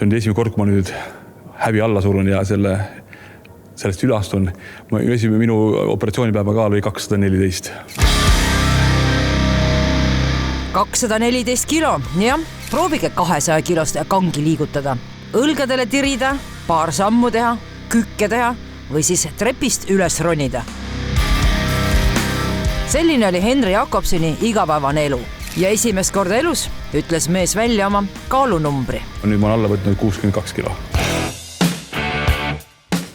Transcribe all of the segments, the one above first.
See on esimene kord, kui ma nüüd häbi alla surun ja sellest üle astun. Minu operatsioonipäeva kaal oli 214. 214 kilo, jah. Proovige 200 kilost kangi liigutada. Õlgadele tirida, paar sammu teha, kükke teha või siis trepist üles ronida. Selline oli Henri Jakobsoni igapäevane elu. Ja esimest korda elus ütles mees välja oma kaalunumbri. Nüüd ma olen alla võtnud 62 kilo.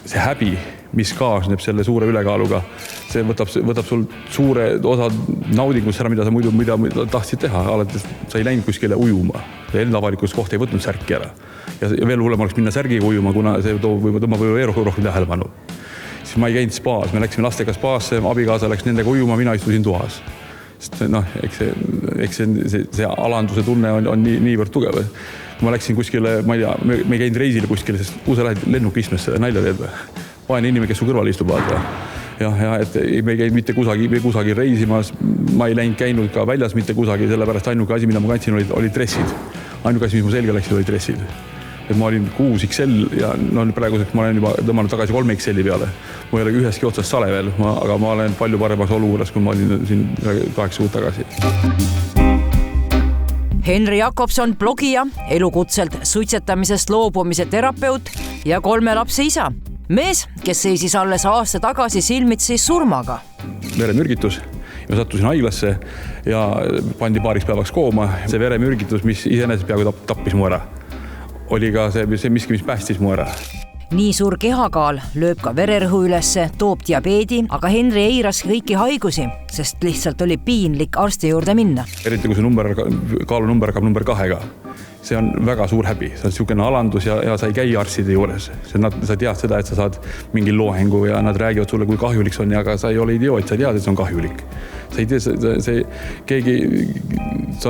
See häbi, mis kaasneb selle suure ülekaaluga, see võtab sul suure osa naudingust ära, mida sa muidu tahtsid teha. Alates sa ei läinud kuskile ujuma. Enda avalikus koht ei võtnud särki ära. Ja veel hullem oleks minna särgiga ujuma, kuna see tõmbab rohkem tähelepanu. Siis ma ei käinud spaas. Me läksime lastega spaasse, abikaasa läks nendega ujuma, mina istusin toas. Eks see alanduse tunne on niivõrd tugev. Kui ma läksin kuskile, ma ei tea, me ei käinud reisile kuskile, sest kui sa lähed lennukistmesse, nalja teed või? Vaene inimene, kes su kõrval istub vaata. Ja, et me ei käinud mitte kusagil reisimas, ma ei käinud ka väljas mitte kusagil, sellepärast ainuke asi, mida ma kandsin, oli dressid. Ainuke asi, mis mu selga läksid, oli dressid. Et ma olin 6XL ja praeguseks ma olen juba tõmmanud tagasi 3XL peale. Ma ei ole üheski otsast sale veel, aga ma olen palju paremas olukorras, kui ma olin siin 8 kuud tagasi. Henri Jakobson, blogija, elukutselt suitsetamisest loobumise terapeut ja 3 lapse isa. Mees, kes seisis alles aasta tagasi silmitsi surmaga. Veremürgitus. Ma sattusin haiglasse ja pandi paariks päevaks kooma. See veremürgitus, mis iseenesest peaaegu tappis mu ära, oli ka see miski, mis päästis mu ära. Nii suur kehakaal lööb ka vererõhu ülesse, toob diabeedi, aga Henri eiras kõiki haigusi, sest lihtsalt oli piinlik arsti juurde minna. Eriti kui see kaalunumber hakkab number 2-ga. See on väga suur häbi. See on niisugune alandus ja sa ei käi arstide juures. Sa tead seda, et sa saad mingi loohengu ja nad räägivad sulle, kui kahjulik see on, aga sa ei ole idioot, sa tead, et see on kahjulik. Sa ei tea, see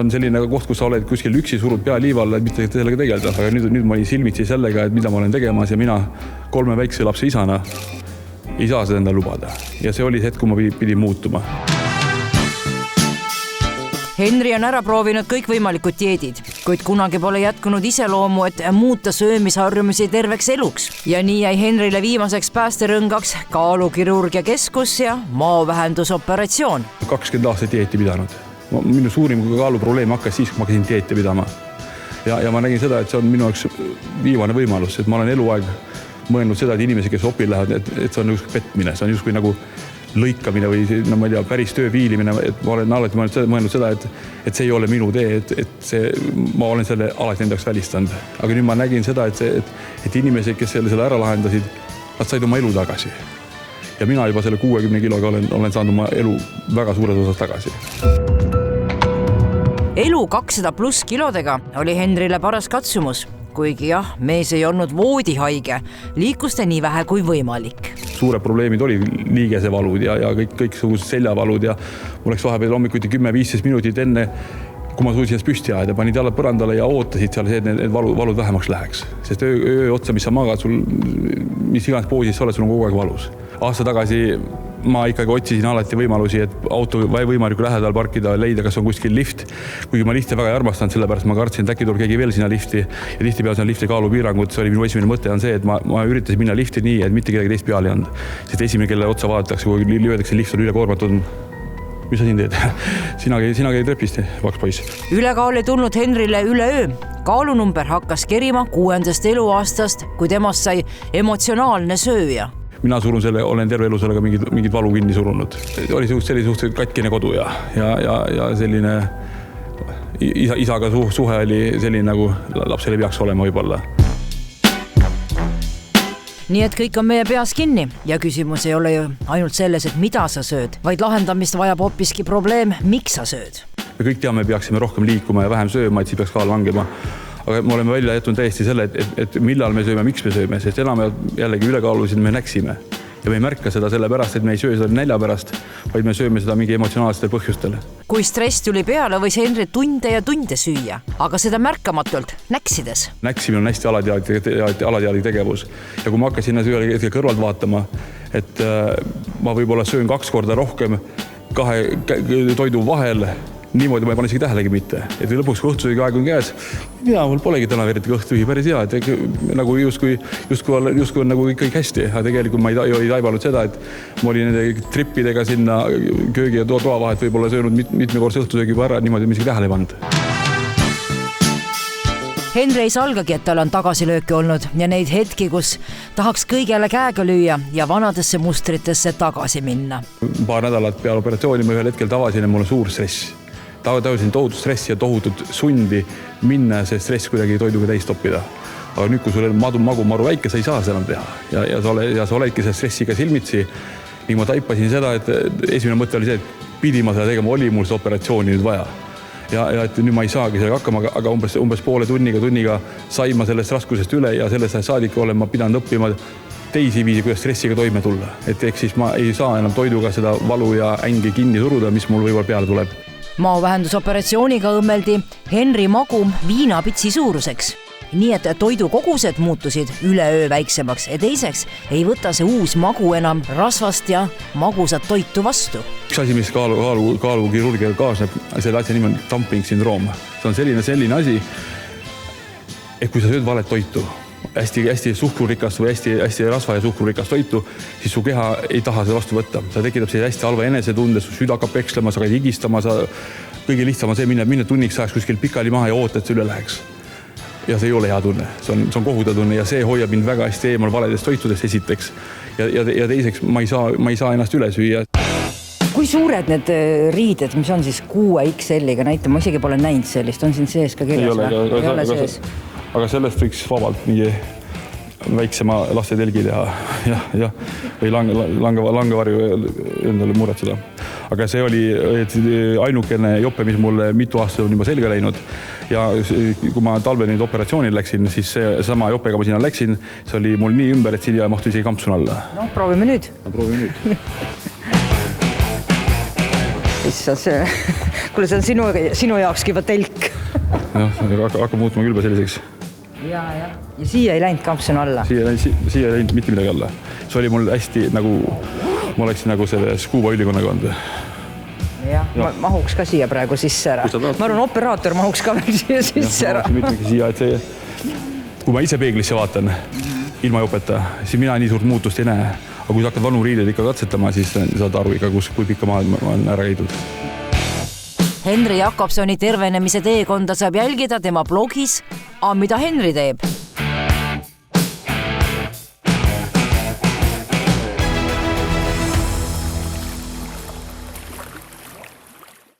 on selline koht, kus sa oled kuskil üksi surud pea liivalla, et mitte sellega tegeleda. Aga nüüd ma olin silmitsi sellega, et mida ma olen tegemas ja mina 3 väikse lapse isana ei saa seda enda lubada. Ja see oli see hetk, kui ma pidin muutuma. Henri on ära proovinud kõik võimalikud dieedid, kuid kunagi pole jätkunud iseloomu, et muuta söömisharjumisi terveks eluks. Ja nii jäi Henrile viimaseks päästerõngaks kaalukirurgia keskus ja maovähendusoperatsioon. 20 aastat dieeti pidanud. Minu suurim kaaluprobleem hakkas siis, kui ma hakkasin dieeti pidama. Ja ma nägin seda, et see on minu jaoks viimane võimalus, et ma olen eluaeg mõelnud seda, et inimesi, kes opil lähevad, et see on just petmine, see on just kui nagu lõikamine või ma ei tea, päris töö viilimine, et ma olen alati mõelnud seda, et see ei ole minu tee, et ma olen selle alati endaks välistanud. Aga nüüd ma nägin seda, et inimesed, kes selle ära lahendasid, nad said oma elu tagasi. Ja mina juba selle 60 kiloga olen saanud oma elu väga suures osas tagasi. Elu 200+ kilodega oli Henrile paras katsumus. Kuigi jah, mees ei olnud voodihaige, liikus ta nii vähe kui võimalik. Suured probleemid oli liigesevalud ja kõik seljavalud ja mul läks vahepeal hommikuti 10-15 minutit enne, kui ma suutsin püsti ajada, panid jalad põrandale ja ootasid seal see, et need valud vähemaks läheks. Sest öö otsa, mis sa magad, mis iganes poosis sa oled, sul on kogu aeg valus. Aasta tagasi ma ikkagi otsisin alati võimalusi, et auto võimaliku lähedal parkida, leida, kas on kuskil lift. Kuigi ma lifti väga ei armastanud, sellepärast ma kartsin, et äkki tuleb keegi veel sinna lifti. Ja tihti peal on lifti kaalupiirangud. See oli minu esimene mõte on see, et ma üritasin minna lifti nii, et mitte kedagi teist peal ei olnud. Sest esimene, kelle otsa vaadatakse, kui löödakse lift on üle koormatud. Mis sa siin teed? Sina käid trepist, vaks poiss. Ülekaal ei tulnud Henrile üleöö. Kaalunumber hakkas kerima 6. eluaastast, kui temast sai emotsionaalne sööja. Mina olen terve elu sellega mingid valu kinni surunud. Oli selline suhteliselt katkine kodu ja selline isaga suhe oli selline, nagu lapsel ei peaks olema võib-olla. Nii et kõik on meie peas kinni ja küsimus ei ole ju ainult selles, et mida sa sööd, vaid lahendamist vajab hoopiski probleem, miks sa sööd. Me kõik teame, peaksime rohkem liikuma ja vähem sööma, et siis peaks kaal langema. Aga me oleme välja jätnud täiesti selle, et millal me sööme, miks me sööme, sest enam jällegi ülekaalulised me näksime. Ja me ei märka seda sellepärast, et me ei söö seda nälja pärast, vaid me sööme seda mingi emotsionaalsetel põhjustel. Kui stress tuli peale, võis Henri tunde ja tunde süüa, aga seda märkamatult näksides. Näksimine on hästi alateadlik tegevus. Ja kui ma hakkasin hetkel kõrvalt vaatama, et ma võib-olla söön 2 korda rohkem 2 toidu vahel, niimoodi ma ei pane isegi tähelegi mitte. Et lõpuks kui õhtusöögi aeg on käes, mul polegi täna eriti kõht tühi, päris hea, et nagu justkui on nagu kõik hästi. Aga tegelikult ma ei taibanud seda, et ma olin nende trippidega sinna köögi ja toa vahet võib-olla söönud mitmekordse õhtusöögi juba ära, niimoodi ma isegi tähele ei pannud. Henri ei salgagi, et tal on tagasilööki olnud ja neid hetki, kus tahaks kõigele käega lüüa ja vanadesse mustritesse tagasi minna. Paar nädalat peale operatsiooni ma ühel hetkel tavasin, et mul on suur stress. Tavasin tohutut stressi ja tohutut sundi minna see stress kuidagi toiduga täis toppida. Aga nüüd, kui sul on magu väike, sa ei saa seda enam teha ja sa oledki selle stressiga silmitsi. Nii ma taipasin seda, et esimene mõte oli see, et pidi ma seda tegema, oli mul see operatsiooni nüüd vaja. Ja et nüüd ma ei saagi sellega hakkama, aga umbes poole tunniga sain ma sellest raskusest üle ja sellest saadik olen ma pidanud õppima teisi viisi, kuidas stressiga toime tulla. Et ehk siis ma ei saa enam toiduga seda valu ja ängi kinni suruda, mis mul võib-olla peale tuleb. Maovähendusoperatsiooniga õmmeldi Henri magu viinapitsi suuruseks. Nii et toidukogused muutusid üleöö väiksemaks ja teiseks ei võta see uus magu enam rasvast ja magusat toitu vastu. Üks asi, mis kaalukirurgiga kaasneb, selle asja nimi on dumping syndroom. See on selline asi, et kui sa sööd valet toitu, hästi suhkrurikast või hästi rasva ja suhkrurikast toitu, siis su keha ei taha seda vastu võtta. See tekitab see hästi halva enesetunde, su süda hakkab pekslema, sa hakkad higistama, kõige lihtsam on see minna tunniks ajaks kuskil pikali maha ja oota, et see üle läheks. Ja see ei ole hea tunne, see on kohutatunne ja see hoiab mind väga hästi eemal valedest toitudest esiteks. Ja teiseks ma ei saa ennast üle süüa. Kui suured need riided, mis on siis 6XL-iga näite, ma isegi pole näinud sellist, on siin sees ka kirjas? Ei ole sees. Aga sellest võiks vabalt mingi väiksema laste telgi teha ja või langevarju endale muretseda. Aga see oli ainukene jope, mis mulle mitu aastat on juba selga läinud. Ja kui ma talvel nüüd operatsioonil läksin, siis sama jopega ma sinna läksin, see oli mul nii ümber, et siin ei mahtu isegi kampsun alla. No, proovime nüüd. Kuule, see on sinu jaokski juba telk. Hakkab muutma külbe selliseks. Ja siia ei läinud kampsun alla? Siia ei läinud mitte midagi alla. See oli mul hästi nagu, ma oleksin nagu selle skuuba ülikonnaga olnud. Jah, mahuks ka siia praegu sisse ära. Ma arvan, operaator mahuks ka veel siia sisse ära. Kui ma ise peeglisse vaatan ilma jopeta, siis mina nii suurt muutust ei näe. Aga kui sa hakkad vanu riideid ikka katsetama, siis saad aru ikka, kui pikka maad on ära käidud. Henri Jakobsoni tervenemise teekonda saab jälgida tema blogis, mida Henri teeb.